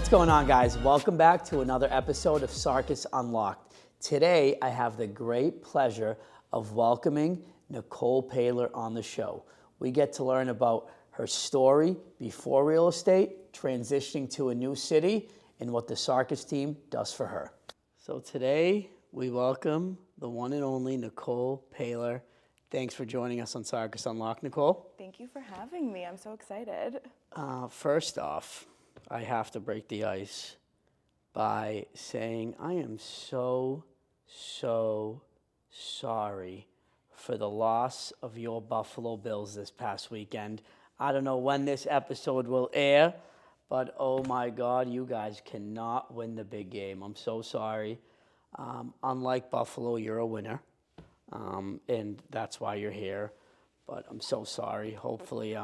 What's going on, guys? Welcome back to another episode of Sarkis Unlocked. Today, I have the great pleasure of welcoming Nicole Paler on the show. We get to learn about her story before real estate, transitioning to a new city, and what the Sarkis team does for her. So today, we welcome the one and only Nicole Paler. Thanks for joining us on Sarkis Unlocked, Nicole. Thank you for having me. I'm so excited. First off, I have to break the ice by saying I am so sorry for the loss of your Buffalo Bills this past weekend. I don't know when this episode will air, but oh my God, you guys cannot win the big game. I'm so sorry. Unlike Buffalo, you're a winner, and that's why you're here. But I'm so sorry. Hopefully,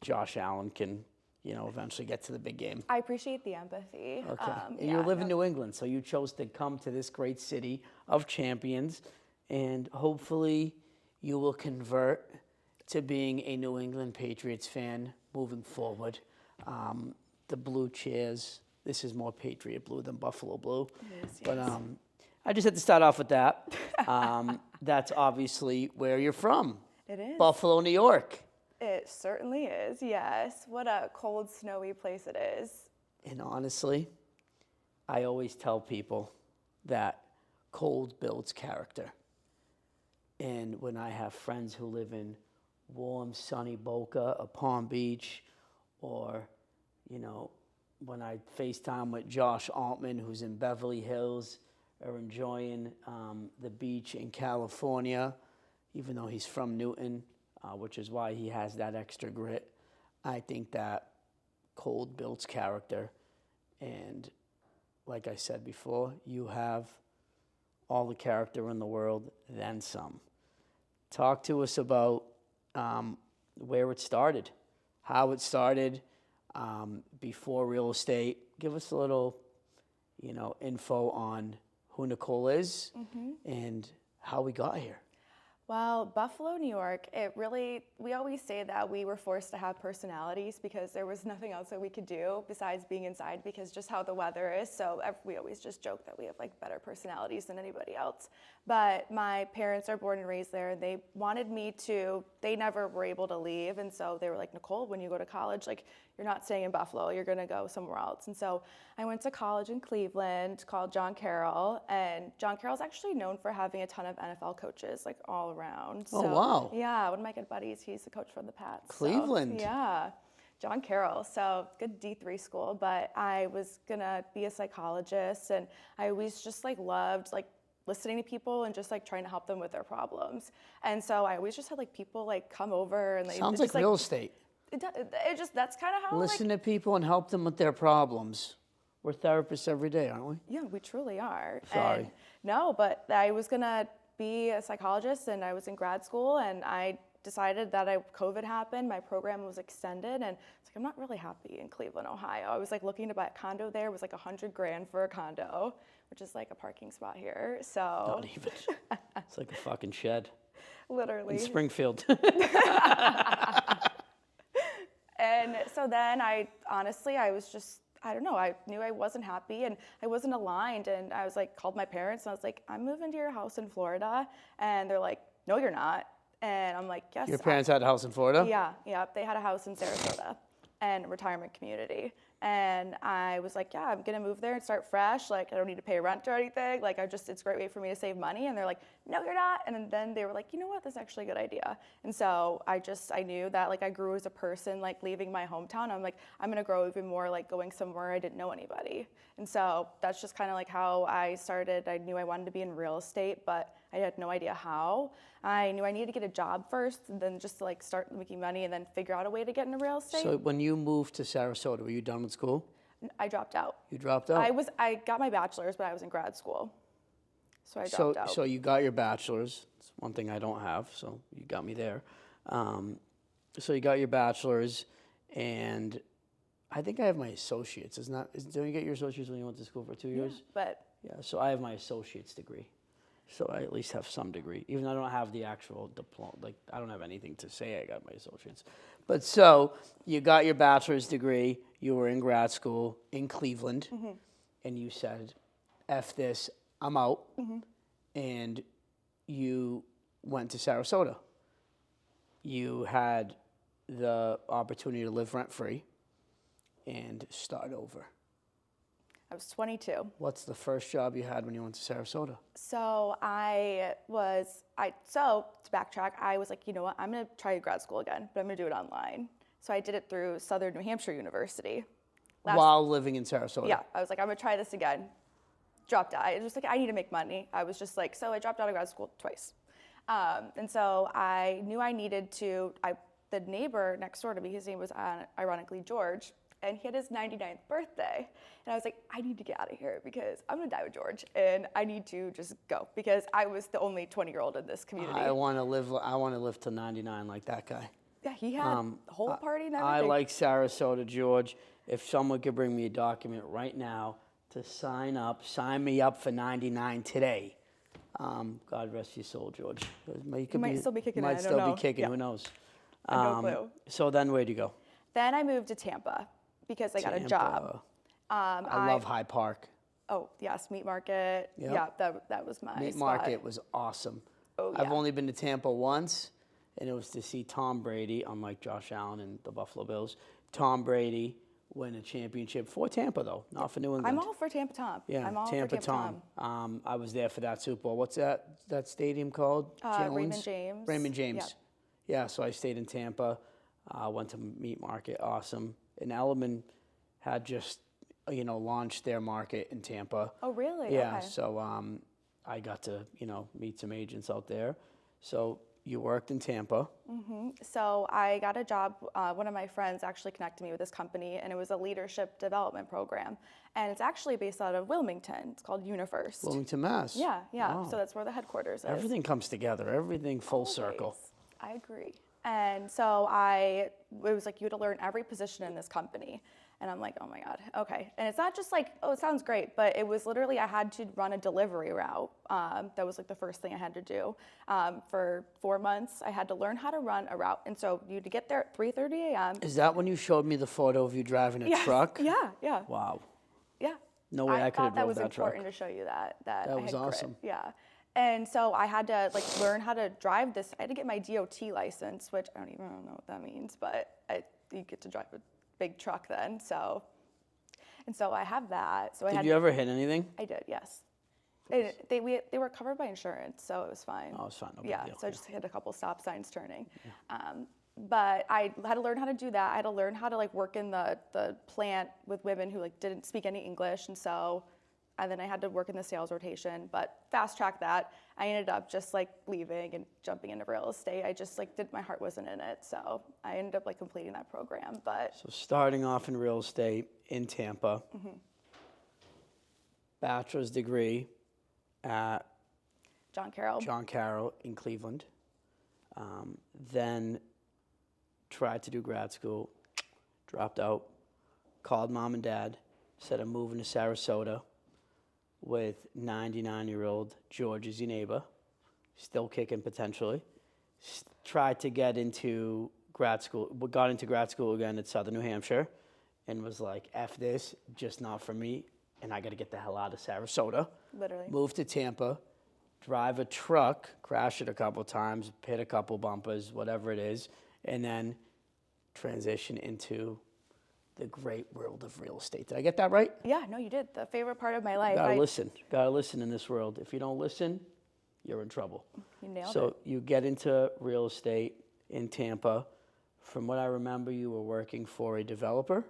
Josh Allen can eventually get to the big game. I appreciate the empathy. Okay. You live in New England, so you chose to come to this great city of champions, and hopefully you will convert to being a New England Patriots fan moving forward. The blue cheers. This is more Patriot blue than Buffalo blue. It is, But yes. I just had to start off with that. That's obviously where you're from. It is. Buffalo, New York. It certainly is, yes. What a cold, snowy place it is. And honestly, I always tell people that cold builds character. And when I have friends who live in warm, sunny Boca or Palm Beach, or, when I FaceTime with Josh Altman, who's in Beverly Hills, or enjoying the beach in California, even though he's from Newton, which is why he has that extra grit. I think that cold builds character. And like I said before, you have all the character in the world, then some. Talk to us about where it started, how it started before real estate. Give us a little, info on who Nicole is and how we got here. Well, Buffalo, New York, we always say that we were forced to have personalities because there was nothing else that we could do besides being inside because just how the weather is. So we always just joke that we have better personalities than anybody else. But my parents are born and raised there. They wanted me to, they never were able to leave. And so they were like, Nicole, when you go to college, you're not staying in Buffalo, you're gonna go somewhere else. And so I went to college in Cleveland called John Carroll. And John Carroll's actually known for having a ton of NFL coaches all around. Oh, so, wow. Yeah, one of my good buddies, he's the coach for the Pats. Cleveland. So, yeah, John Carroll. So good D3 school, but I was gonna be a psychologist, and I always just loved listening to people and just trying to help them with their problems. And so I always just had people come over and Sounds like real estate. It just, that's kind of how Listen to people and help them with their problems. We're therapists every day, aren't we? Yeah, we truly are. Sorry. And no, but I was gonna be a psychologist, and I was in grad school, and I decided that COVID happened, my program was extended, and it's I'm not really happy in Cleveland, Ohio. I was like looking to buy a condo there. It was like $100,000 for a condo, which is like a parking spot here. So Not even. It's like a fucking shed. Literally. In Springfield. And so then I was just, I don't know, I knew I wasn't happy and I wasn't aligned. And I was like, called my parents and I was like, I'm moving to your house in Florida. And they're like, no, you're not. And I'm like, yes. Your parents had a house in Florida? Yeah. They had a house in Sarasota and a retirement community. And I was like, yeah, I'm going to move there and start fresh. Like, I don't need to pay rent or anything. Like, it's a great way for me to save money. And they're like, no, you're not. And then they were like, you know what? This is actually a good idea. And so I knew that, like, I grew as a person, like, leaving my hometown. I'm like, I'm going to grow even more, like, going somewhere I didn't know anybody. And so that's just kind of like how I started. I knew I wanted to be in real estate, but I had no idea how. I knew I needed to get a job first and then just to, like, start making money and then figure out a way to get into real estate. So when you moved to Sarasota, were you done with school? I dropped out. You dropped out? I got my bachelor's, but I was in grad school. So I dropped out. So you got your bachelor's. It's one thing I don't have, so you got me there. So you got your bachelor's, and I think I have my associates. Don't you get your associates when you went to school for 2 years? But Yeah, so I have my associate's degree. So I at least have some degree, even though I don't have the actual diploma. Like, I don't have anything to say I got my associates. But so you got your bachelor's degree. You were in grad school in Cleveland, and you said, "F this, I'm out." And you went to Sarasota. You had the opportunity to live rent-free and start over. I was 22. What's the first job you had when you went to Sarasota? So so to backtrack, I was like, you know what, I'm gonna try grad school again, but I'm gonna do it online. So I did it through Southern New Hampshire University. While living in Sarasota? Yeah, I was like, I'm gonna try this again. Dropped out. I was just like, I need to make money. I was just like, so I dropped out of grad school twice. And so I knew I needed to, the neighbor next door to me, his name was ironically George, and he had his 99th birthday. And I was like, I need to get out of here because I'm gonna die with George and I need to just go because I was the only 20-year-old in this community. I want to live to 99 like that guy. Yeah, he had the whole party and everything. I like Sarasota, George. If someone could bring me a document right now to sign me up for 99 today. God rest your soul, George. He might still be kicking. Might still be kicking. Who knows? No clue. So then, where'd you go? Then I moved to Tampa because I got a job. I love Hyde Park. Oh yes, Meat Market. Yep. Yeah, that was my Meat spot. Market was awesome. Oh yeah. I've only been to Tampa once, and it was to see Tom Brady, unlike Josh Allen and the Buffalo Bills. Tom Brady win a championship for Tampa, though, not for New England. I'm all for Tampa Tom. Yeah, I'm all Tampa for Tampa Tom. I was there for that Super Bowl. What's that stadium called? Raymond James. Raymond James. Yep. Yeah, so I stayed in Tampa. Went to Meat Market. Awesome. And Elliman had just, launched their market in Tampa. Oh, really? Yeah, Okay. so I got to, meet some agents out there. So you worked in Tampa. So I got a job. One of my friends actually connected me with this company, and it was a leadership development program. And it's actually based out of Wilmington. It's called UniFirst. Wilmington, Mass. Yeah. Wow. So that's where the headquarters is. Everything comes together. Everything full circle. Always. I agree. And so it was like you had to learn every position in this company. And I'm like, oh my God, okay. And it's not just like, oh, it sounds great, but it was literally I had to run a delivery route. That was like the first thing I had to do. For 4 months, I had to learn how to run a route. And so you had to get there at 3:30 a.m. Is that when you showed me the photo of you driving a truck? Yeah. Wow. Yeah. No way I could have thought that drove was that truck. important to show you that That I was had grit. awesome. Yeah. And so I had to learn how to drive this. I had to get my DOT license, which I don't even know what that means, but you get to drive a big truck then. So I have that. So Did you ever hit anything? I did, yes. They were covered by insurance, so it was fine. Oh, it was fine. No big deal. So I just hit a couple stop signs turning. Yeah. But I had to learn how to do that. I had to learn how to work in the plant with women who didn't speak any English, and then I had to work in the sales rotation. But fast track that, I ended up just leaving and jumping into real estate. I just my heart wasn't in it, so I ended up completing that program. But so starting off in real estate in Tampa, bachelor's degree at John Carroll in Cleveland, then tried to do grad school, dropped out, called mom and dad, said I'm moving to Sarasota with 99-year-old George as your neighbor, still kicking potentially. Tried to get into grad school, got into grad school again at Southern New Hampshire, and was like, F this, just not for me, and I got to get the hell out of Sarasota. Literally. Moved to Tampa, drive a truck, crash it a couple times, hit a couple bumpers, whatever it is, and then transition into the great world of real estate. Did I get that right? Yeah, no, you did. The favorite part of my life. Gotta listen in this world. If you don't listen, you're in trouble. You nailed it. So you get into real estate in Tampa. From what I remember, you were working for a developer,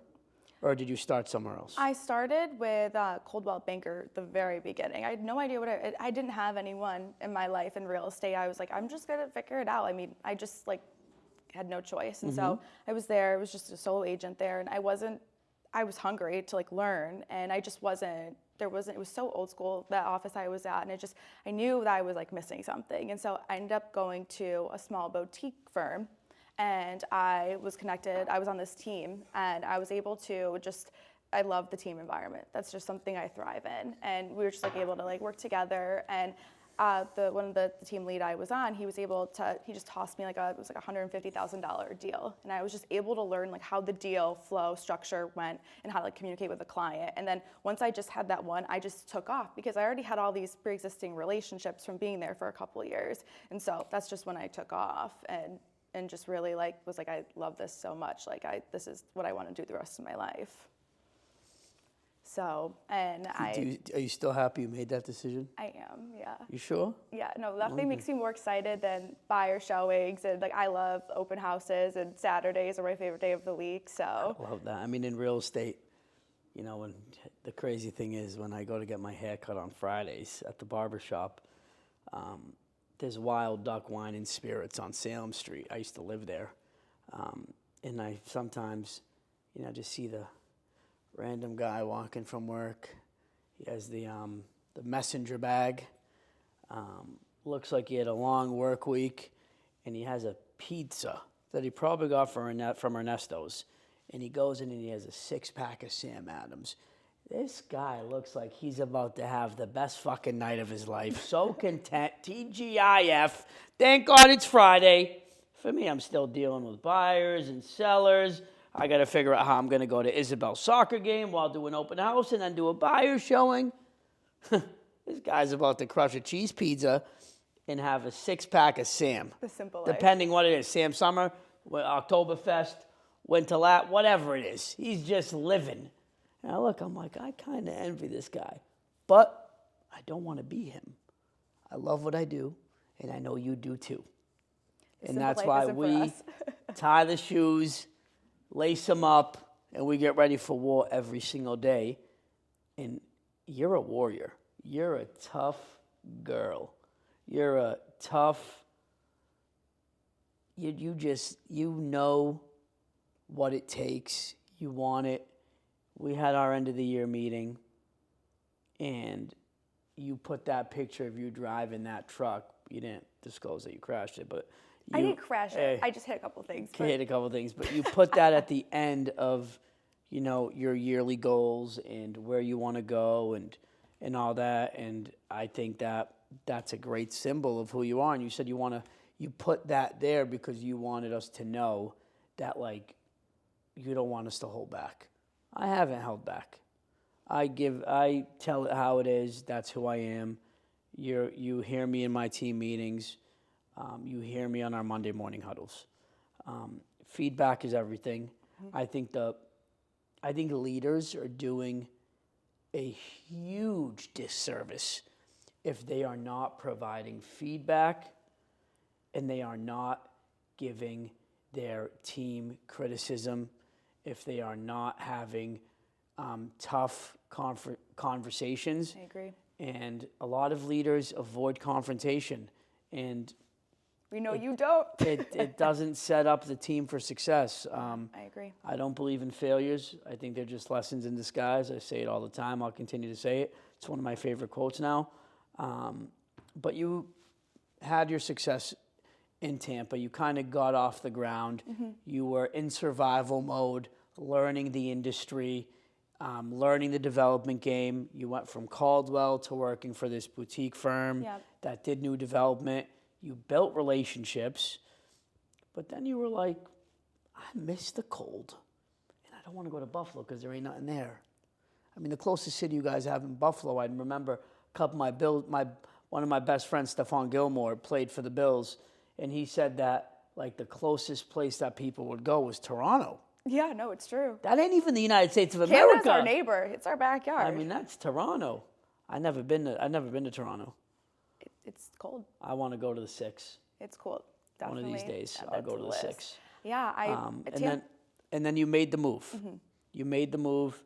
or did you start somewhere else? I started with Coldwell Banker the very beginning. I had no idea I didn't have anyone in my life in real estate. I was like, I'm just gonna figure it out. I mean, I just had no choice. And so I was there, I was just a solo agent there, and I was hungry to learn, and I just wasn't, it was so old school, that office I was at, and I knew that I was missing something. And so I ended up going to a small boutique firm, and I was connected, I was on this team, and I was able to I love the team environment. That's just something I thrive in. And we were just able to work together, and the one of the team lead I was on, he just tossed me it was like $150,000 deal. And I was just able to learn like how the deal flow structure went and how to like communicate with the client. And then once I just had that one, I just took off because I already had all these pre-existing relationships from being there for a couple of years. And so that's just when I took off and just really like was like, I love this so much. Like this is what I want to do the rest of my life. So, and Are you still happy you made that decision? I am, yeah. You sure? Yeah, no, nothing makes me more excited than buyer showings, and like I love open houses, and Saturdays are my favorite day of the week, so. I love that. I mean, in real estate, you know, when the crazy thing is when I go to get my hair cut on Fridays at the barber shop, there's Wild Duck Wine and Spirits on Salem Street. I used to live there. And I sometimes, you know, just see the random guy walking from work. He has the messenger bag. Looks like he had a long work week, and he has a pizza that he probably got from Ernesto's. And he goes in and he has a 6-pack of Sam Adams. This guy looks like he's about to have the best fucking night of his life. So content. TGIF. Thank God it's Friday. For me, I'm still dealing with buyers and sellers. I got to figure out how I'm going to go to Isabel's soccer game while doing open house and then do a buyer showing. This guy's about to crush a cheese pizza and have a 6-pack of Sam. The simple life. Depending what it is. Sam Summer, Oktoberfest, Winter Lat, whatever it is. He's just living. And I look, I'm like, I kind of envy this guy. But I don't want to be him. I love what I do, and I know you do too. And that's why we tie the shoes, lace them up, and we get ready for war every single day. And you're a warrior. You're a tough girl. You're a tough, you know what it takes. You want it. We had our end of the year meeting, and you put that picture of you driving that truck. You didn't disclose that you crashed it, but I didn't crash it. I just hit a couple things. But you put that at the end of, you know, your yearly goals and where you want to go and all that. And I think that's a great symbol of who you are. And you said you put that there because you wanted us to know that, like, you don't want us to hold back. I haven't held back. I tell it how it is. That's who I am. You hear me in my team meetings. You hear me on our Monday morning huddles. Feedback is everything. Mm-hmm. I think leaders are doing a huge disservice if they are not providing feedback and they are not giving their team criticism, if they are not having tough conversations. I agree. And a lot of leaders avoid confrontation. And we know you don't. it doesn't set up the team for success. I agree. I don't believe in failures. I think they're just lessons in disguise. I say it all the time. I'll continue to say it. It's one of my favorite quotes now. But you had your success in Tampa. You kind of got off the ground. Mm-hmm. You were in survival mode, learning the industry, learning the development game. You went from Caldwell to working for this boutique firm that did new development. You built relationships, but then you were like, I miss the cold, and I don't want to go to Buffalo because there ain't nothing there. I mean, the closest city you guys have in Buffalo, I remember a couple of one of my best friends, Stephon Gilmore, played for the Bills, and he said that like the closest place that people would go was Toronto. Yeah, no, it's true. That ain't even the United States of America. Canada's our neighbor. It's our backyard. I mean, that's Toronto. I've never been to Toronto. It's cold. I want to go to the 6. It's cool. Definitely. One of these days, I'll go to the 6. Yeah, and then you made the move. Mm-hmm. You made the move.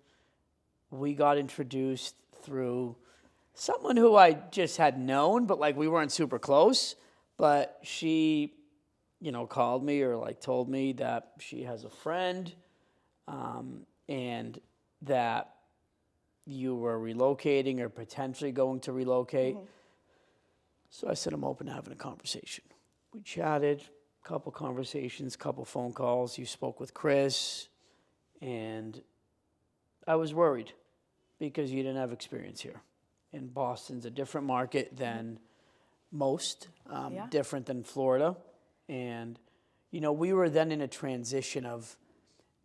We got introduced through someone who I just had known, but like we weren't super close. But she, you know, called me or like told me that she has a friend, and that you were relocating or potentially going to relocate. Mm-hmm. So I said, I'm open to having a conversation. We chatted, couple conversations, couple phone calls. You spoke with Chris, and I was worried because you didn't have experience here. And Boston's a different market than most, Yeah. different than Florida. And, we were then in a transition of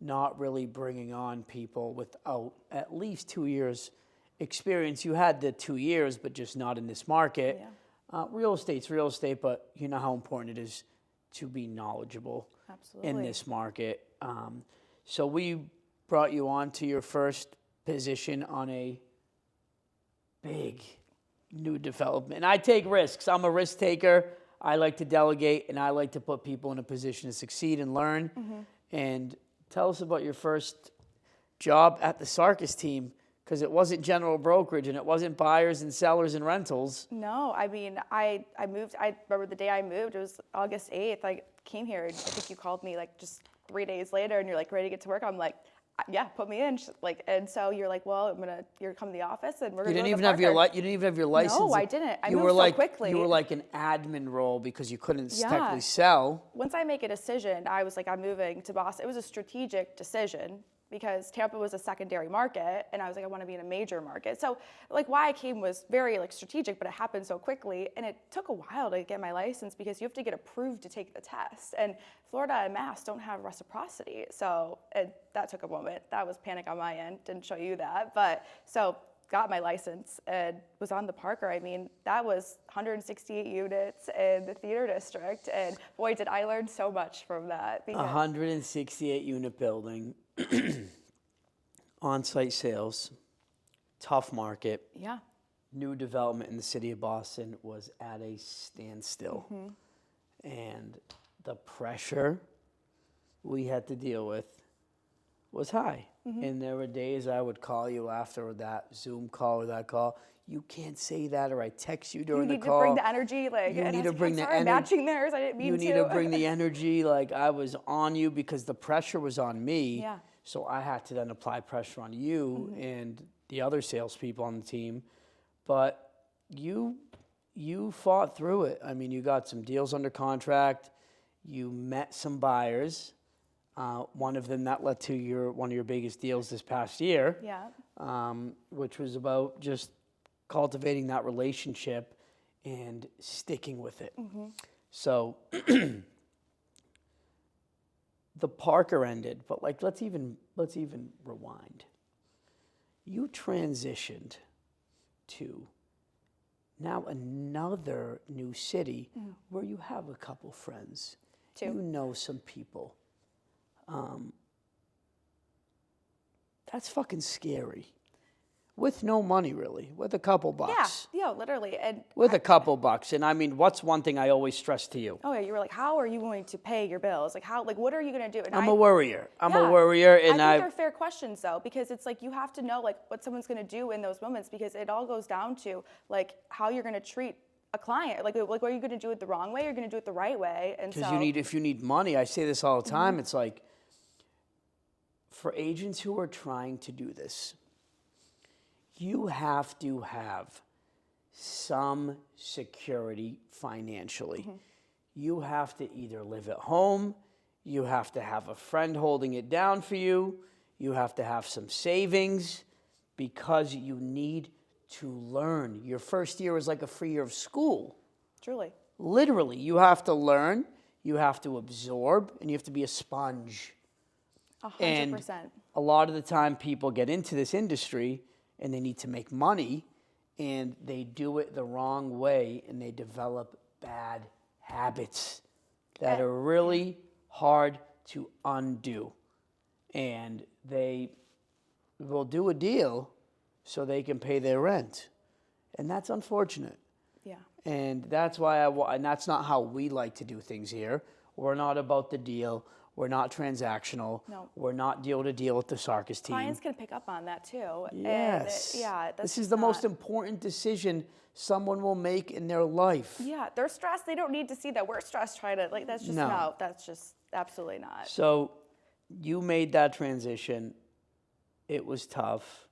not really bringing on people without at least 2 years experience. You had the 2 years, but just not in this market. Yeah. Real estate's real estate, but you know how important it is to be knowledgeable Absolutely. in this market. So we brought you on to your first position on a big new development. And I take risks. I'm a risk taker. I like to delegate, and I like to put people in a position to succeed and learn. And tell us about your first job at the Sarkis team, because it wasn't general brokerage and it wasn't buyers and sellers and rentals. No, I mean, I moved. I remember the day I moved. It was August 8th. I came here. And I think you called me like just 3 days later, and you're like ready to get to work. I'm like, yeah, put me in. And so you're like, well, you're come to the office, and we're gonna. You didn't even have your license. No, I didn't. I you moved were like, so quickly. You were like an admin role because you couldn't technically sell. Once I make a decision, I was like, I'm moving to Boston. It was a strategic decision, because Tampa was a secondary market, and I was like, I want to be in a major market. So like why I came was very like strategic, but it happened so quickly, and it took a while to get my license because you have to get approved to take the test. And Florida and Mass don't have reciprocity. So that took a moment. That was panic on my end. Didn't show you that. But so got my license and was on the Parker. I mean, that was 168 units in the theater district. And boy, did I learn so much from that. 168 unit building. On-site sales, tough market. Yeah. New development in the city of Boston was at a standstill. And the pressure we had to deal with was high. And there were days I would call you after that Zoom call or that call. You can't say that, or I text you during the call. You need to bring the energy, like, you need to bring the energy. Matching theirs, I didn't mean to. You need to bring the energy, like I was on you because the pressure was on me. Yeah. So I had to then apply pressure on you and the other salespeople on the team. But you fought through it. I mean, you got some deals under contract. You met some buyers. One of them that led to one of your biggest deals this past year. Yeah. Which was about just cultivating that relationship and sticking with it. So the Parker ended, but like let's even rewind. You transitioned to now another new city where you have a couple friends. Two. You know some people. That's fucking scary. With no money, really. With a couple bucks. Yeah, literally. And with a couple bucks. And I mean, what's one thing I always stress to you? Oh, yeah, you were like, how are you going to pay your bills? Like, what are you going to do? And I'm a worrier. I'm a worrier. And I think they're fair questions, though, because it's like you have to know, like, what someone's going to do in those moments, because it all goes down to, like, how you're going to treat a client. Like, what are you going to do it the wrong way? You're going to do it the right way. And because if you need money, I say this all the time, it's like, for agents who are trying to do this, you have to have some security financially. You have to either live at home, you have to have a friend holding it down for you, you have to have some savings, because you need to learn. Your first year is like a free year of school. Truly. Literally, you have to learn, you have to absorb, and you have to be a sponge. 100%. And a lot of the time people get into this industry and they need to make money, and they do it the wrong way, and they develop bad habits that are really hard to undo. And they will do a deal so they can pay their rent. And that's unfortunate. Yeah. And that's why and that's not how we like to do things here. We're not about the deal. We're not transactional. No. We're not deal to deal with the Sarkis team. Clients can pick up on that too. Yes. And this is the most important decision someone will make in their life. Yeah, they're stressed. They don't need to see that we're stressed trying to, like, that's just, no, that's just absolutely not. So you made that transition. It was tough.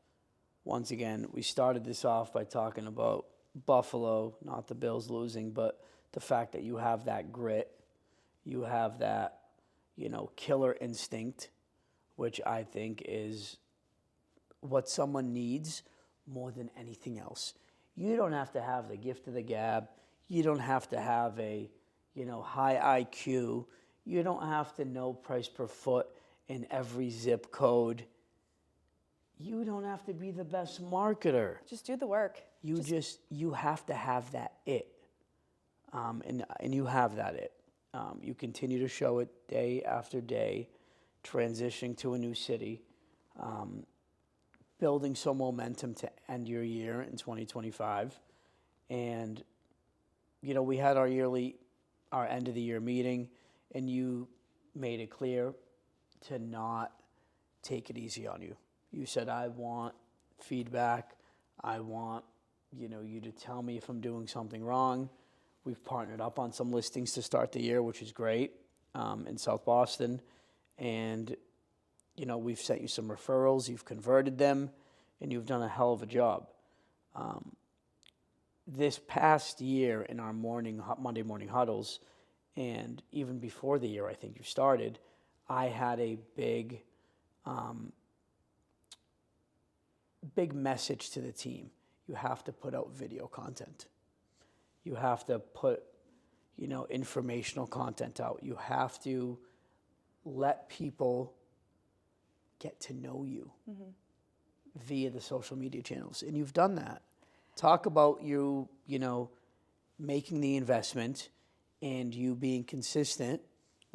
Once again, we started this off by talking about Buffalo, not the Bills losing, but the fact that you have that grit, you have that, killer instinct, which I think is what someone needs more than anything else. You don't have to have the gift of the gab. You don't have to have a, high IQ. You don't have to know price per foot in every zip code. You don't have to be the best marketer. Just do the work. You have to have that it. And you have that it. You continue to show it day after day, transitioning to a new city, building some momentum to end your year in 2025. And, we had our end of the year meeting, and you made it clear to not take it easy on you. You said, I want feedback. I want, you to tell me if I'm doing something wrong. We've partnered up on some listings to start the year, which is great, in South Boston. And, we've sent you some referrals. You've converted them, and you've done a hell of a job. This past year in our Monday morning huddles, and even before the year I think you started, I had a big message to the team. You have to put out video content. You have to put, informational content out. You have to let people get to know you via the social media channels. And you've done that. Talk about you, making the investment and you being consistent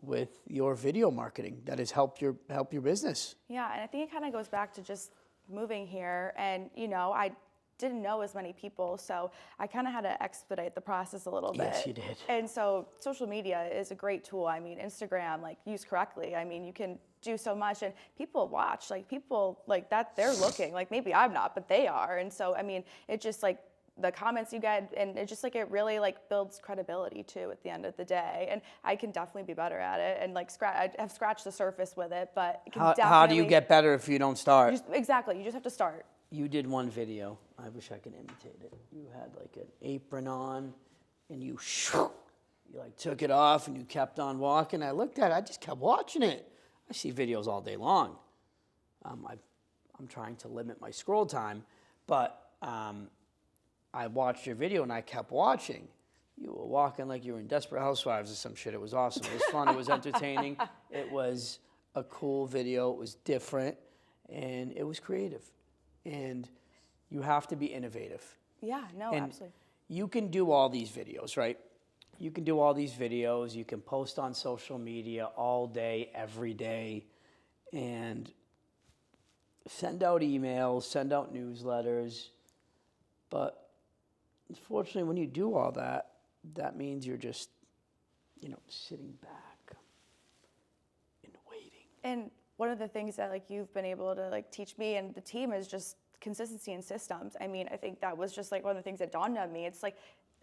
with your video marketing that has helped your business. Yeah, and I think it kind of goes back to just moving here, and I didn't know as many people, so I kind of had to expedite the process a little bit. Yes, you did. And so social media is a great tool. I mean, Instagram, used correctly, you can do so much, and people watch, people that, they're looking, maybe I'm not, but they are. And so, it just the comments you get, and it just it really builds credibility too at the end of the day. And I can definitely be better at it, and I have scratched the surface with it, but it can how do you get better if you don't start? Exactly, you just have to start. You did one video. I wish I could imitate it. You had an apron on, and you took it off, and you kept on walking. I looked at it. I just kept watching it. I see videos all day long. I'm trying to limit my scroll time, but I watched your video, and I kept watching. You were walking like you were in Desperate Housewives or some shit. It was awesome. It was fun. It was entertaining. It was a cool video. It was different, and it was creative. And you have to be innovative. Yeah, no, and absolutely. You can do all these videos, right? You can do all these videos. You can post on social media all day, every day, and send out emails, send out newsletters. But unfortunately, when you do all that, that means you're just, sitting back and waiting. And one of the things that you've been able to teach me and the team is just consistency and systems. I think that was just one of the things that dawned on me. It's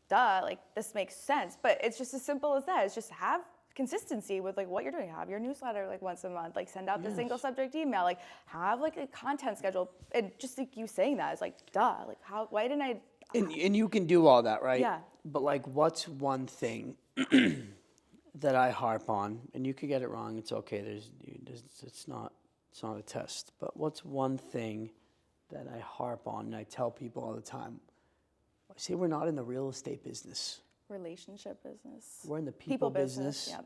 duh, this makes sense. But it's just as simple as that. It's just have consistency with what you're doing. Have your newsletter once a month. Send out the single subject email. Have a content schedule. And just you saying that is duh. Why didn't I? And you can do all that, right? Yeah. But what's one thing that I harp on? And you could get it wrong. It's okay. It's not a test. But what's one thing that I harp on and I tell people all the time? I say we're not in the real estate business. Relationship business. We're in the people business. Yep.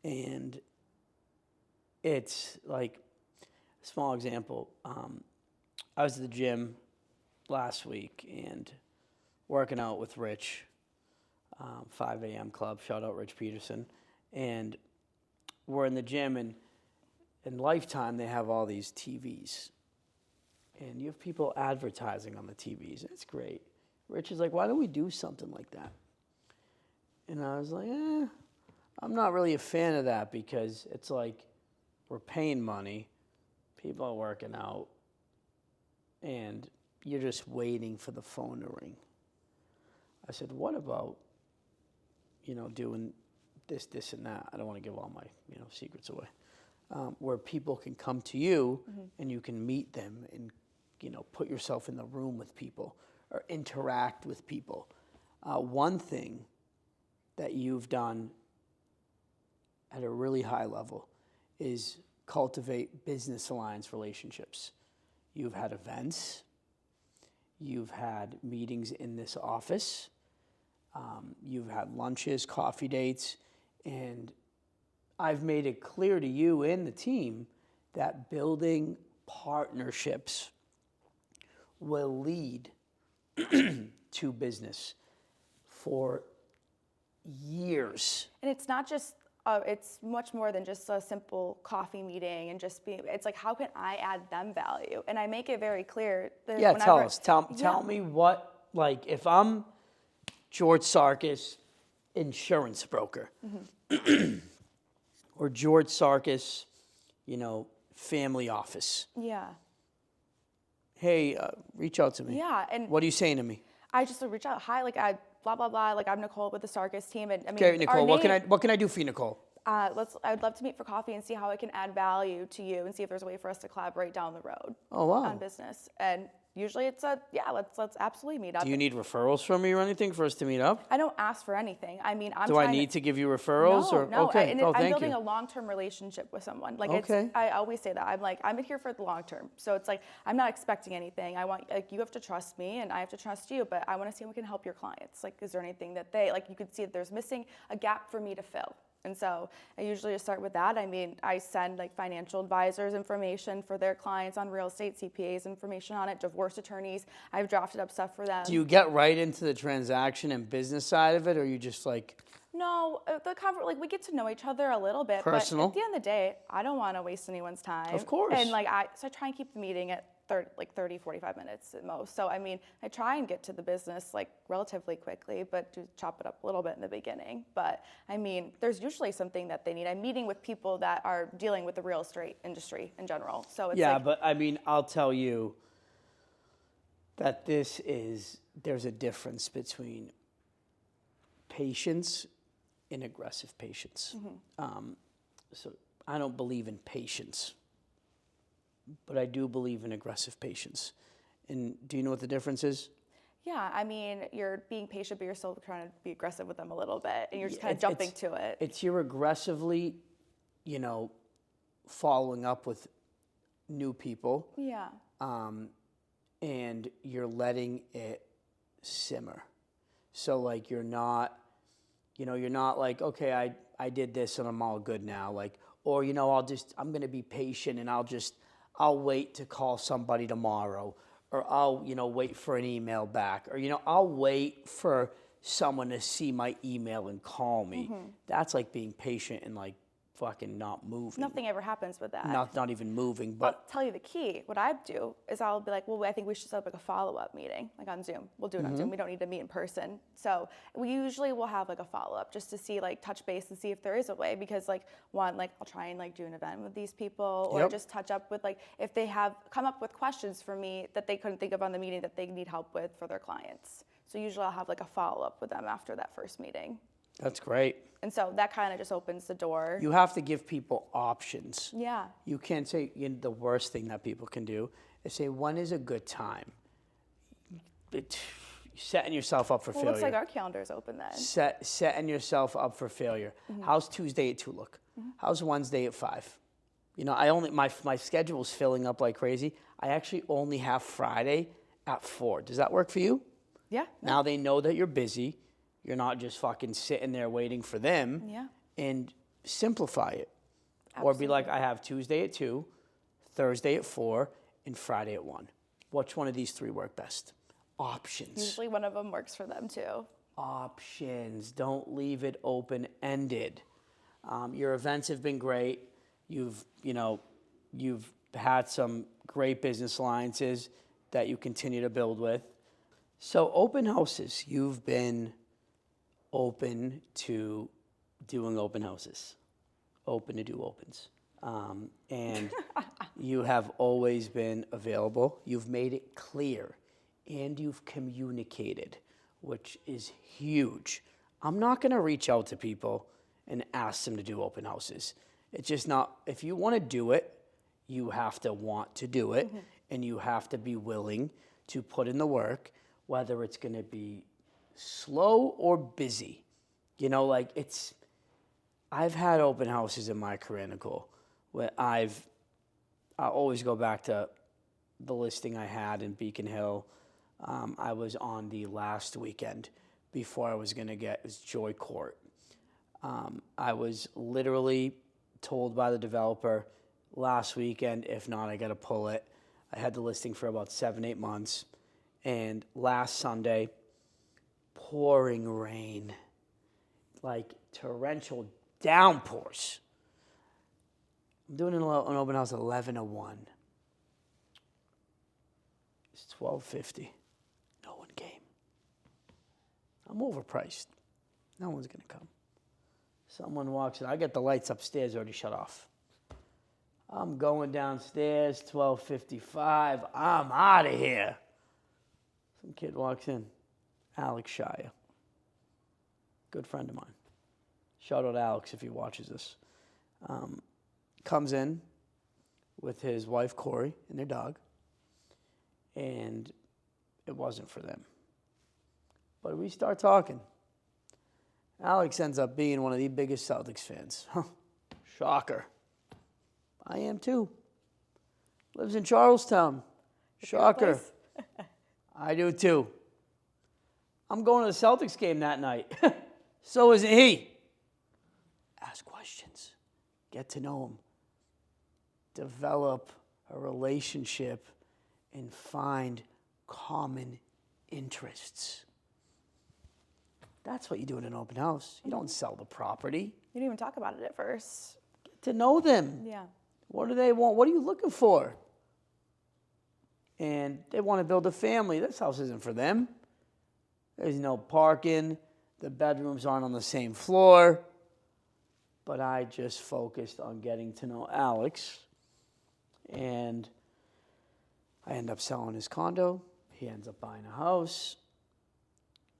And it's a small example. I was at the gym last week and working out with Rich, 5 a.m. Club, shout out Rich Peterson. And we're in the gym, and in Lifetime, they have all these TVs. And you have people advertising on the TVs, and it's great. Rich is like, why don't we do something like that? And I was like, I'm not really a fan of that because it's we're paying money, people are working out, and you're just waiting for the phone to ring. I said, what about, doing this, and that? I don't want to give all my, secrets away. Where people can come to you and you can meet them and, put yourself in the room with people or interact with people. One thing that you've done at a really high level is cultivate business alliance relationships. You've had events. You've had meetings in this office. You've had lunches, coffee dates, and I've made it clear to you and the team that building partnerships will lead to business for years. And it's not just, it's much more than just a simple coffee meeting and just being, it's like, how can I add them value? And I make it very clear that Yeah, whenever, tell me what, like, if I'm George Sarkis, insurance broker, or George Sarkis, family office. Yeah. Hey, reach out to me. Yeah. And what are you saying to me? I just would reach out. Hi, like I blah blah blah. Like I'm Nicole with the Sarkis team, and I mean, Okay, Nicole. our name, What can I do for you, Nicole? I'd love to meet for coffee and see how I can add value to you, and see if there's a way for us to collaborate down the road. Oh wow. On business, and usually it's let's absolutely meet up. Do you need referrals from me or anything for us to meet up? I don't ask for anything. I mean, Do I need to give you referrals? No. Okay. I'm building a long-term relationship with someone. Like Okay. I always say that. I'm here for the long term. So it's like I'm not expecting anything. I want you have to trust me and I have to trust you, but I want to see how we can help your clients. Like, is there anything that you could see that there's missing a gap for me to fill? And so I usually just start with that. I mean, I send like financial advisors information for their clients on real estate, CPAs information on it, divorce attorneys. I've drafted up stuff for them. Do you get right into the transaction and business side of it, or are you just like? No, we get to know each other a little bit. Personal. But at the end of the day, I don't want to waste anyone's time. Of course. And so I try and keep the meeting at 30, 45 minutes at most. So I mean, I try and get to the business like relatively quickly, but do chop it up a little bit in the beginning. But I mean, there's usually something that they need. I'm meeting with people that are dealing with the real estate industry in general. So it's but I mean, I'll tell you that there's a difference between patience and aggressive patience. So I don't believe in patience, but I do believe in aggressive patience. And do you know what the difference is? Yeah, I mean, you're being patient, but you're still trying to be aggressive with them a little bit, and you're just kind of jumping to it. It's you're aggressively, following up with new people. Yeah. And you're letting it simmer. So like you're not like, okay, I did this and I'm all good now. Like, or I'm gonna be patient and I'll wait to call somebody tomorrow, or I'll wait for an email back, or I'll wait for someone to see my email and call me. That's like being patient and like fucking not moving. Nothing ever happens with that. Not even moving. But I'll tell you the key. What I do is I'll be like, well, I think we should set up like a follow-up meeting, like on Zoom. We'll do it on Zoom. We don't need to meet in person. So we usually will have like a follow-up just to see, like, touch base and see if there is a way, because like I'll try and like do an event with these people, or just touch up with like if they have come up with questions for me that they couldn't think of on the meeting that they need help with for their clients. So usually I'll have like a follow-up with them after that first meeting. that's great. And so that kind of just opens the door. You have to give people options. Yeah. You can't say the worst thing that people can do is say, when is a good time? Setting yourself up for failure. Well, looks like our calendar is open then. Setting yourself up for failure. How's Tuesday at 2 look? How's Wednesday at 5? My schedule's filling up like crazy. I actually only have Friday at 4. Does that work for you? Yeah. Now they know that you're busy. You're not just fucking sitting there waiting for them. Yeah. And simplify it. Absolutely. Or be like, I have Tuesday at 2, Thursday at 4, and Friday at 1. Which one of these 3 work best? Options. Usually one of them works for them too. Options. Don't leave it open-ended. Your events have been great. You've had some great business alliances that you continue to build with. So open houses, you've been open to doing open houses, open to do opens. And you have always been available. You've made it clear and you've communicated, which is huge. I'm not gonna reach out to people and ask them to do open houses. It's just not, if you wanna do it, you have to want to do it, and you have to be willing to put in the work, whether it's gonna be slow or busy. I've had open houses in my career, Nicole, where I always go back to the listing I had in Beacon Hill. I was on the last weekend before I was going to get is Joy Court. I was literally told by the developer last weekend, if not, I got to pull it. I had the listing for about 7-8 months. And last Sunday, pouring rain, like torrential downpours. I'm doing an open house at 11:01. It's $12.50. No one came. I'm overpriced. No one's going to come. Someone walks in. I get the lights upstairs already shut off. I'm going downstairs, $12.55. I'm out of here. Some kid walks in. Alex Shire. Good friend of mine. Shout out Alex if he watches this. Comes in with his wife, Corey, and their dog. And it wasn't for them. But we start talking. Alex ends up being one of the biggest Celtics fans. Shocker. I am too. Lives in Charlestown. Shocker. I do too. I'm going to the Celtics game that night. So is he. Ask questions. Get to know him. Develop a relationship and find common interests. That's what you do in an open house. You don't sell the property. You didn't even talk about it at first. Get to know them. Yeah. What do they want? What are you looking for? And they want to build a family. This house isn't for them. There's no parking. The bedrooms aren't on the same floor. But I just focused on getting to know Alex. And I end up selling his condo. He ends up buying a house.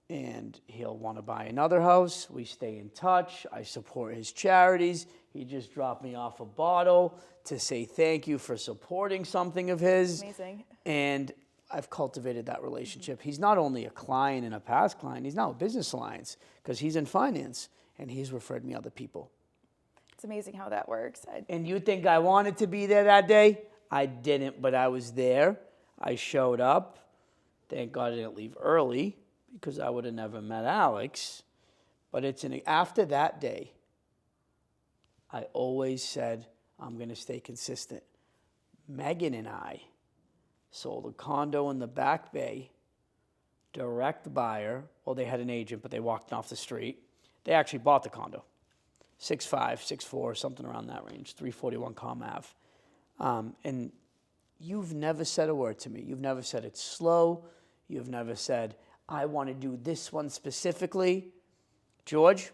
And he'll want to buy another house. We stay in touch. I support his charities. He just dropped me off a bottle to say thank you for supporting something of his. Amazing. And I've cultivated that relationship. He's not only a client and a past client, he's now a business alliance because he's in finance and he's referred me other people. It's amazing how that works. And you think I wanted to be there that day? I didn't, but I was there. I showed up. Thank God I didn't leave early because I would have never met Alex. But after that day, I always said, I'm going to stay consistent. Megan and I sold a condo in the Back Bay, direct buyer. Well, they had an agent, but they walked off the street. They actually bought the condo. 6'5", 6'4", something around that range, 341 Comm Ave. And you've never said a word to me. You've never said it's slow. You've never said, I want to do this one specifically. George,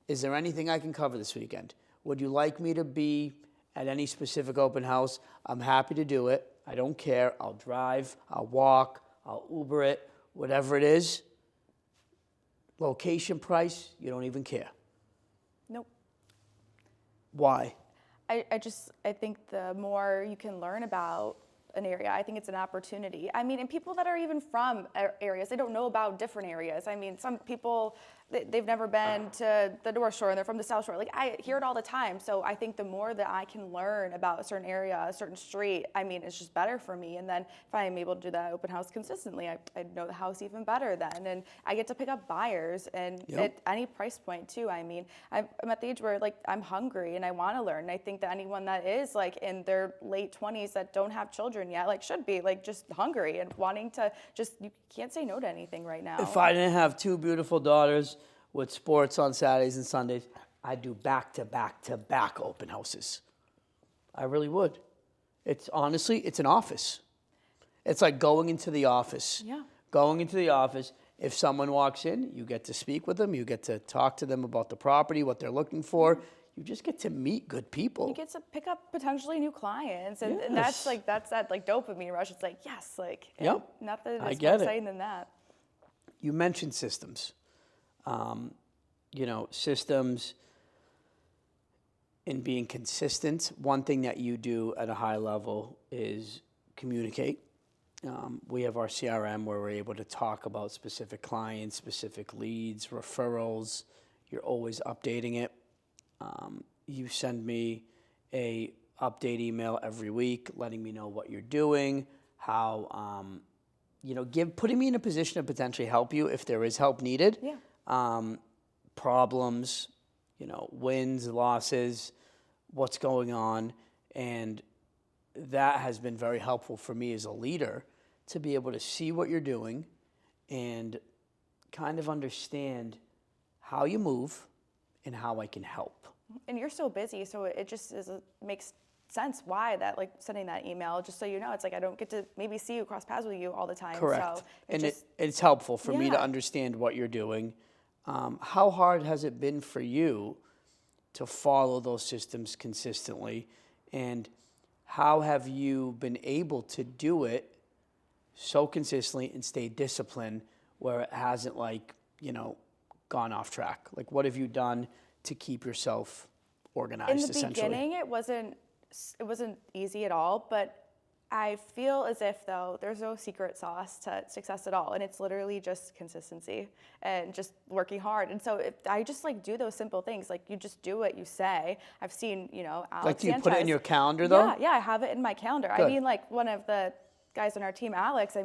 is there anything I can cover this weekend? Would you like me to be at any specific open house? I'm happy to do it. I don't care. I'll drive. I'll walk. I'll Uber it. Whatever it is. Location, price, you don't even care. Nope. Why? I think the more you can learn about an area, I think it's an opportunity. I mean, and people that are even from areas, they don't know about different areas. I mean, some people, they've never been to the North Shore and they're from the South Shore. Like, I hear it all the time. So I think the more that I can learn about a certain area, a certain street, I mean, it's just better for me. And then if I am able to do that open house consistently, I know the house even better then. And I get to pick up buyers and at any price point too. I mean, I'm at the age where like I'm hungry and I want to learn. And I think that anyone that is like in their late 20s that don't have children yet, like should be like just hungry and wanting to just, you can't say no to anything right now. If I didn't have two beautiful daughters with sports on Saturdays and Sundays, I'd do back-to-back-to-back open houses. I really would. It's honestly, it's an office. It's like going into the office. Yeah. Going into the office, if someone walks in, you get to speak with them, you get to talk to them about the property, what they're looking for. You just get to meet good people. You get to pick up potentially new clients, and that's that like dopamine rush. It's like yes, like nothing is more exciting than that. You mentioned systems. Systems in being consistent. One thing that you do at a high level is communicate. We have our CRM where we're able to talk about specific clients, specific leads, referrals. You're always updating it. You send me a update email every week letting me know what you're doing, how putting me in a position to potentially help you if there is help needed. Yeah. Problems, wins, losses, what's going on. And that has been very helpful for me as a leader to be able to see what you're doing and kind of understand how you move and how I can help. And you're so busy, so it just makes sense why that, like, sending that email, just so you know, it's like I don't get to maybe see you, cross paths with you all the time. Correct. So it's helpful for me to Yeah. understand what you're doing. How hard has it been for you to follow those systems consistently? And how have you been able to do it so consistently and stay disciplined where it hasn't, gone off track? Like, what have you done to keep yourself organized, in the essentially? beginning, it wasn't easy at all, but I feel as if, though, there's no secret sauce to success at all, and it's literally just consistency and just working hard. And so if I just do those simple things, like you just do what you say. I've seen, Alex Do you Sanchez. put it in your calendar, though? Yeah, I have it in my calendar. Good. I mean, one of the guys on our team, Alex,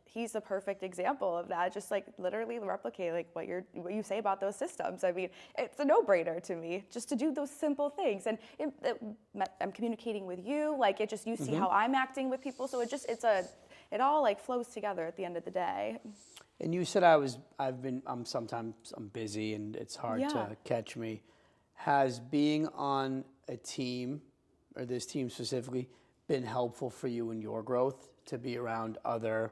he's the perfect example of that. Just literally replicate what you say about those systems. I mean, it's a no-brainer to me just to do those simple things. And I'm communicating with you, you see how I'm acting with people. So it all flows together at the end of the day. And you said sometimes I'm busy and it's hard to catch me. Has being on a team, or this team specifically, been helpful for you in your growth to be around other,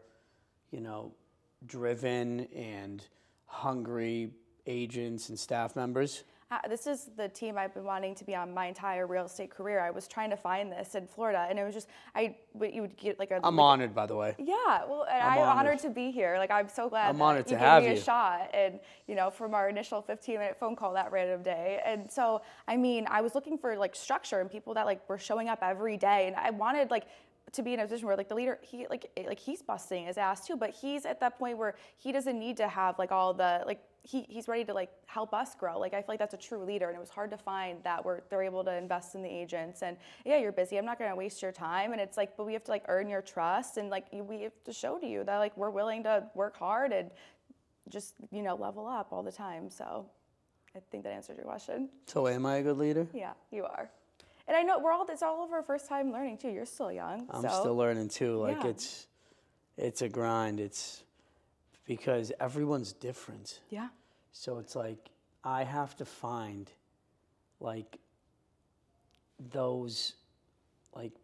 driven and hungry agents and staff members? This is the team I've been wanting to be on my entire real estate career. I was trying to find this in Florida, and it was just, you would get I'm honored, by the way. Yeah, well, and I'm honored to be here. I'm so glad I'm honored that you to have gave me you. a shot, and from our initial 15-minute phone call that random day. And so, I was looking for structure and people that were showing up every day, and I wanted to be in a position where the leader, he's busting his ass too, but he's at that point where he doesn't need to have all the he's ready to help us grow. I feel like that's a true leader, and it was hard to find that where they're able to invest in the agents. And yeah, you're busy, I'm not going to waste your time. And it's but we have to earn your trust, and we have to show to you that we're willing to work hard and just level up all the time. So I think that answered your question. So am I a good leader? Yeah, you are. And I know it's all of our first time learning too. You're still young. I'm still learning too. Yeah. It's a grind. It's because everyone's different. Yeah. So it's I have to find those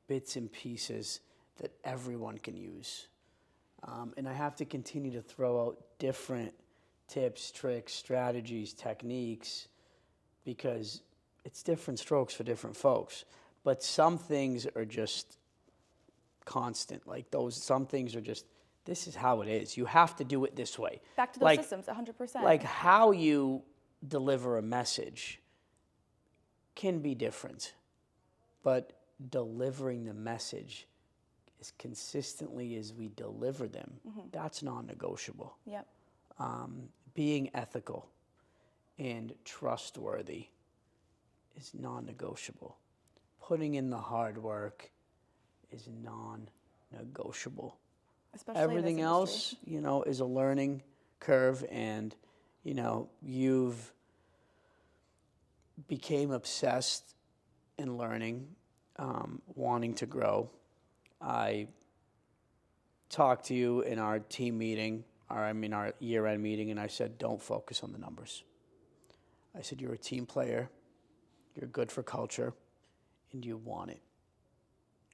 bits and pieces that everyone can use. And I have to continue to throw out different tips, tricks, strategies, techniques, because it's different strokes for different folks. But some things are just constant. Some things are just, this is how it is. You have to do it this way. Back to those systems, 100%. How you deliver a message can be different, but delivering the message as consistently as we deliver them, that's non-negotiable. Yep. Being ethical and trustworthy is non-negotiable. Putting in the hard work is non-negotiable. Especially everything in this else, industry. is a learning curve, and you've became obsessed in learning, wanting to grow. I talked to you in our team meeting, our year-end meeting, and I said, don't focus on the numbers. I said, you're a team player, you're good for culture, and you want it.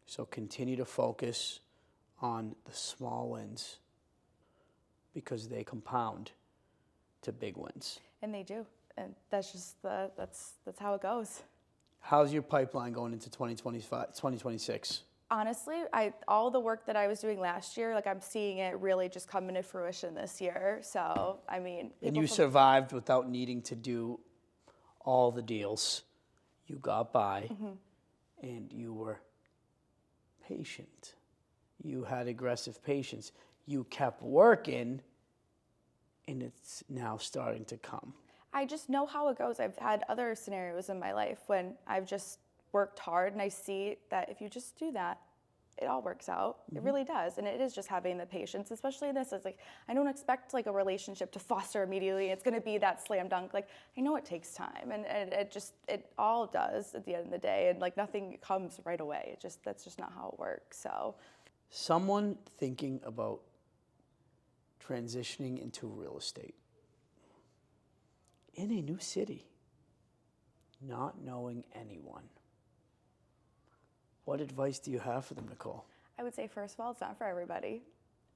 So continue to focus on the small wins because they compound to big wins. And they do. And that's just that's how it goes. How's your pipeline going into 2026? Honestly, all the work that I was doing last year, I'm seeing it really just come into fruition this year. So, And you survived without needing to do all the deals. You got by, and you were patient. You had aggressive patience. You kept working, and it's now starting to come. I just know how it goes. I've had other scenarios in my life when I've just worked hard, and I see that if you just do that, it all works out. It really does. And it is just having the patience, especially in this. It's like, I don't expect like a relationship to foster immediately. It's going to be that slam dunk. Like, I know it takes time, and it all does at the end of the day. And like nothing comes right away. That's just not how it works. So Someone thinking about transitioning into real estate in a new city, not knowing anyone. What advice do you have for them, Nicole? I would say, first of all, it's not for everybody.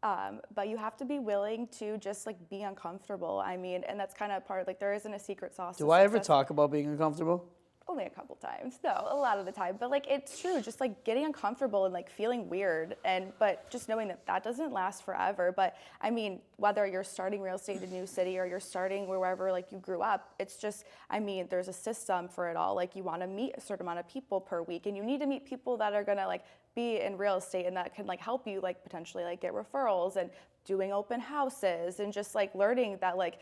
But you have to be willing to just like be uncomfortable. I mean, and that's kind of part, like there isn't a secret sauce. Do I ever talk about being uncomfortable? Only a couple times. No, a lot of the time. But like it's true, just like getting uncomfortable and like feeling weird, but just knowing that doesn't last forever. But I mean, whether you're starting real estate in a new city or you're starting wherever like you grew up, it's just, I mean, there's a system for it all. Like you want to meet a certain amount of people per week, and you need to meet people that are gonna like be in real estate and that can like help you like potentially like get referrals and doing open houses and just like learning that like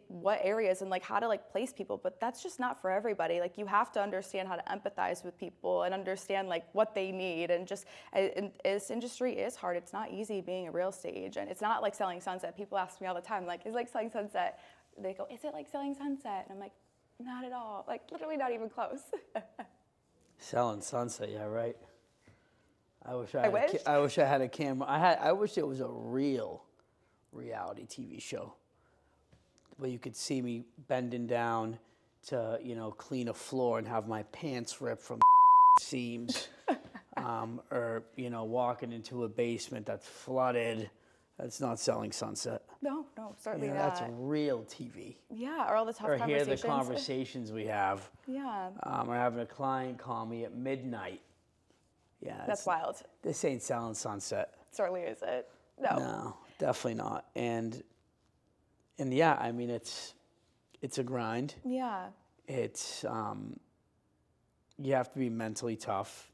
what areas and like how to like place people. But that's just not for everybody. Like you have to understand how to empathize with people and understand like what they need. And just and this industry is hard. It's not easy being a real estate agent. It's not like selling Sunset. People ask me all the time, like, is it like selling Sunset? They go, is it like selling Sunset? And I'm like, not at all. Like literally not even close. Selling Sunset, yeah, right. I wish I had a camera. I wish it was a real reality TV show where you could see me bending down to, clean a floor and have my pants ripped from seams, or, walking into a basement that's flooded. That's not selling Sunset. No, certainly not. That's real TV. Yeah, or all the tough or conversations. Or hear the conversations we have. Yeah. Or having a client call me at midnight. Yeah. That's wild. This ain't selling Sunset. Certainly isn't. No, definitely not. And yeah, I mean, it's a grind. Yeah. It's, you have to be mentally tough.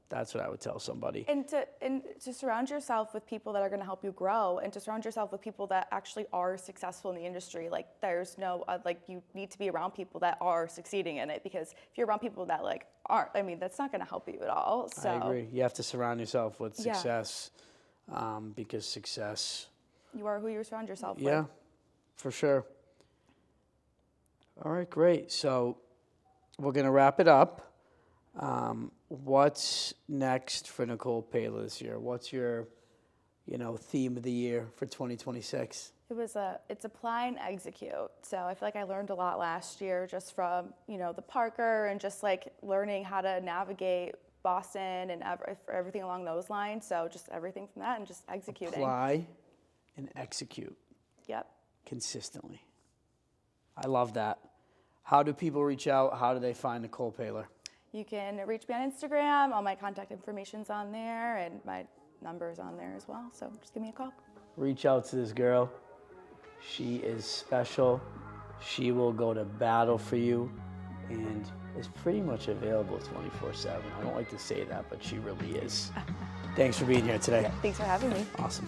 That's what I would tell somebody. And to surround yourself with people that are going to help you grow, and to surround yourself with people that actually are successful in the industry. Like there's no, you need to be around people that are succeeding in it, because if you're around people that like aren't, I mean, that's not going to help you at all. So I agree. You have to surround yourself with success, because success. You are who you surround yourself with. Yeah, for sure. All right, great. So we're going to wrap it up. What's next for Nicole Paler this year? What's your, theme of the year for 2026? It's apply and execute. So I feel like I learned a lot last year just from, the Parker and just like learning how to navigate Boston and everything along those lines. So just everything from that and just executing. Apply and execute. Yep. Consistently. I love that. How do people reach out? How do they find Nicole Paler? You can reach me on Instagram. All my contact information's on there, and my number's on there as well. So just give me a call. Reach out to this girl. She is special. She will go to battle for you and is pretty much available 24/7. I don't like to say that, but she really is. Thanks for being here today. Thanks for having me. Awesome.